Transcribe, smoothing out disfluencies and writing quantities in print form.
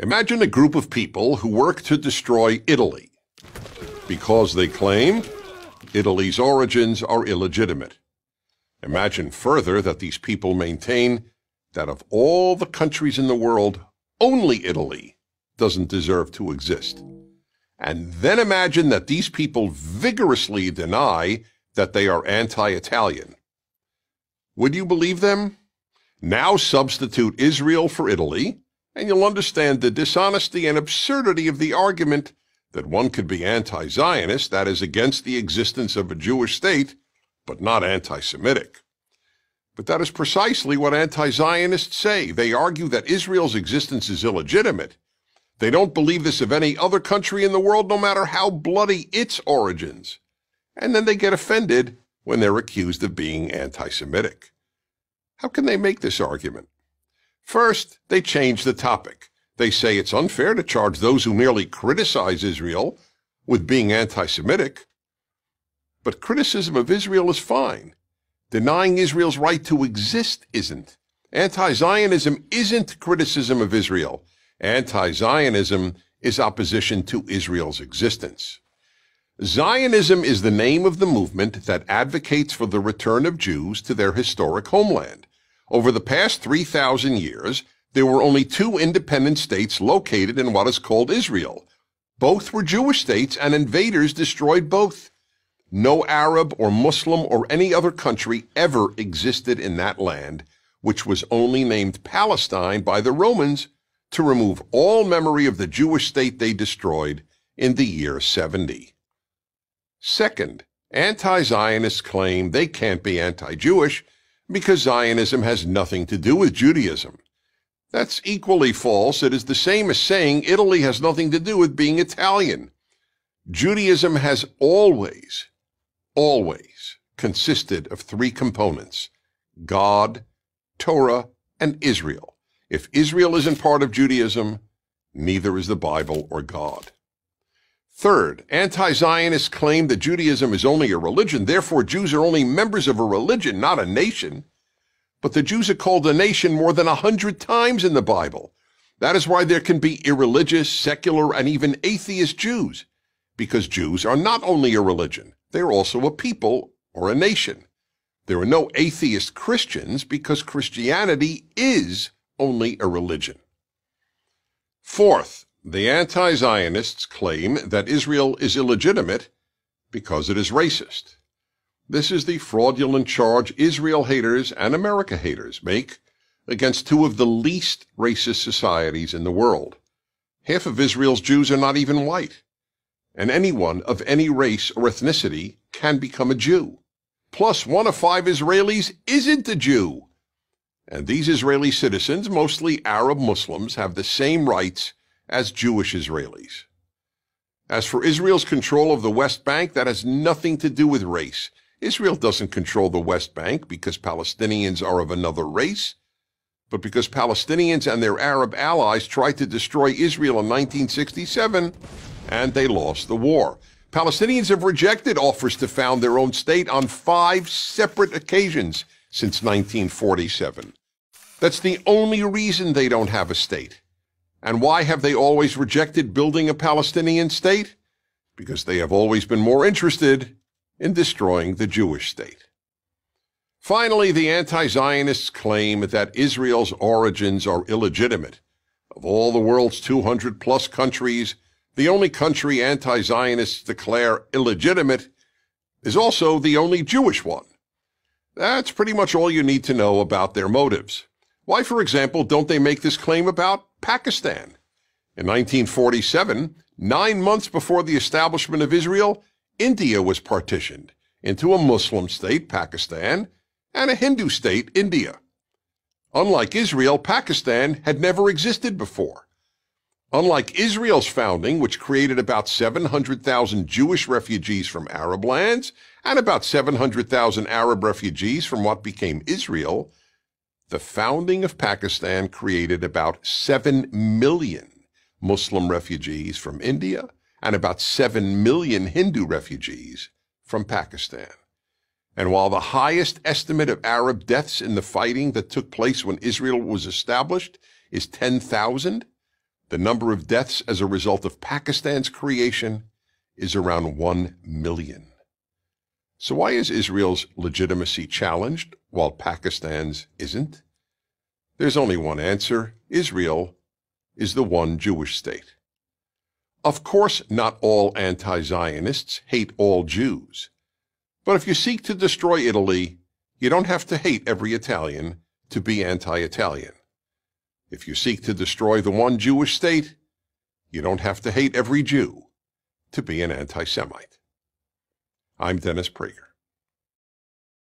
Imagine a group of people who work to destroy Italy because they claim Italy's origins are illegitimate. Imagine further that these people maintain that of all the countries in the world, only Italy doesn't deserve to exist. And then imagine that these people vigorously deny that they are anti-Italian. Would you believe them? Now substitute Israel for Italy, and you'll understand the dishonesty and absurdity of the argument that one could be anti-Zionist, that is, against the existence of a Jewish state, but not anti-Semitic. But that is precisely what anti-Zionists say. They argue that Israel's existence is illegitimate. They don't believe this of any other country in the world, no matter how bloody its origins. And then they get offended when they're accused of being anti-Semitic. How can they make this argument? First, they change the topic. They say it's unfair to charge those who merely criticize Israel with being anti-Semitic. But criticism of Israel is fine. Denying Israel's right to exist isn't. Anti-Zionism isn't criticism of Israel. Anti-Zionism is opposition to Israel's existence. Zionism is the name of the movement that advocates for the return of Jews to their historic homeland. Over the past 3,000 years, there were only two independent states located in what is called Israel. Both were Jewish states, and invaders destroyed both. No Arab or Muslim or any other country ever existed in that land, which was only named Palestine by the Romans to remove all memory of the Jewish state they destroyed in the year 70. Second, anti-Zionists claim they can't be anti-Jewish because Zionism has nothing to do with Judaism. That's equally false. It is the same as saying Italy has nothing to do with being Italian. Judaism has always consisted of three components: God, Torah, and Israel. If Israel isn't part of Judaism, neither is the Bible or God. Third, anti-Zionists claim that Judaism is only a religion, therefore Jews are only members of a religion, not a nation. But the Jews are called a nation more than 100 times in the Bible. That is why there can be irreligious, secular, and even atheist Jews, because Jews are not only a religion, they are also a people or a nation. There are no atheist Christians because Christianity is only a religion. Fourth, the anti-Zionists claim that Israel is illegitimate because it is racist. This is the fraudulent charge Israel haters and America haters make against two of the least racist societies in the world. Half of Israel's Jews are not even white, and anyone of any race or ethnicity can become a Jew. Plus, 1 of 5 Israelis isn't a Jew. And these Israeli citizens, mostly Arab Muslims, have the same rights as Jewish Israelis. As for Israel's control of the West Bank, that has nothing to do with race. Israel doesn't control the West Bank because Palestinians are of another race, but because Palestinians and their Arab allies tried to destroy Israel in 1967, and they lost the war. Palestinians have rejected offers to found their own state on 5 separate occasions since 1947. That's the only reason they don't have a state. And why have they always rejected building a Palestinian state? Because they have always been more interested in destroying the Jewish state. Finally, the anti-Zionists claim that Israel's origins are illegitimate. Of all the world's 200-plus countries, the only country anti-Zionists declare illegitimate is also the only Jewish one. That's pretty much all you need to know about their motives. Why, for example, don't they make this claim about Pakistan? In 1947, 9 months before the establishment of Israel, India was partitioned into a Muslim state, Pakistan, and a Hindu state, India. Unlike Israel, Pakistan had never existed before. Unlike Israel's founding, which created about 700,000 Jewish refugees from Arab lands and about 700,000 Arab refugees from what became Israel, the founding of Pakistan created about 7 million Muslim refugees from India and about 7 million Hindu refugees from Pakistan. And while the highest estimate of Arab deaths in the fighting that took place when Israel was established is 10,000, The number of deaths as a result of Pakistan's creation is around 1 million. So why is Israel's legitimacy challenged while Pakistan's isn't? There's only one answer. Israel is the one Jewish state. Of course, not all anti-Zionists hate all Jews. But if you seek to destroy Italy, you don't have to hate every Italian to be anti-Italian. If you seek to destroy the one Jewish state, you don't have to hate every Jew to be an anti-Semite. I'm Dennis Prager.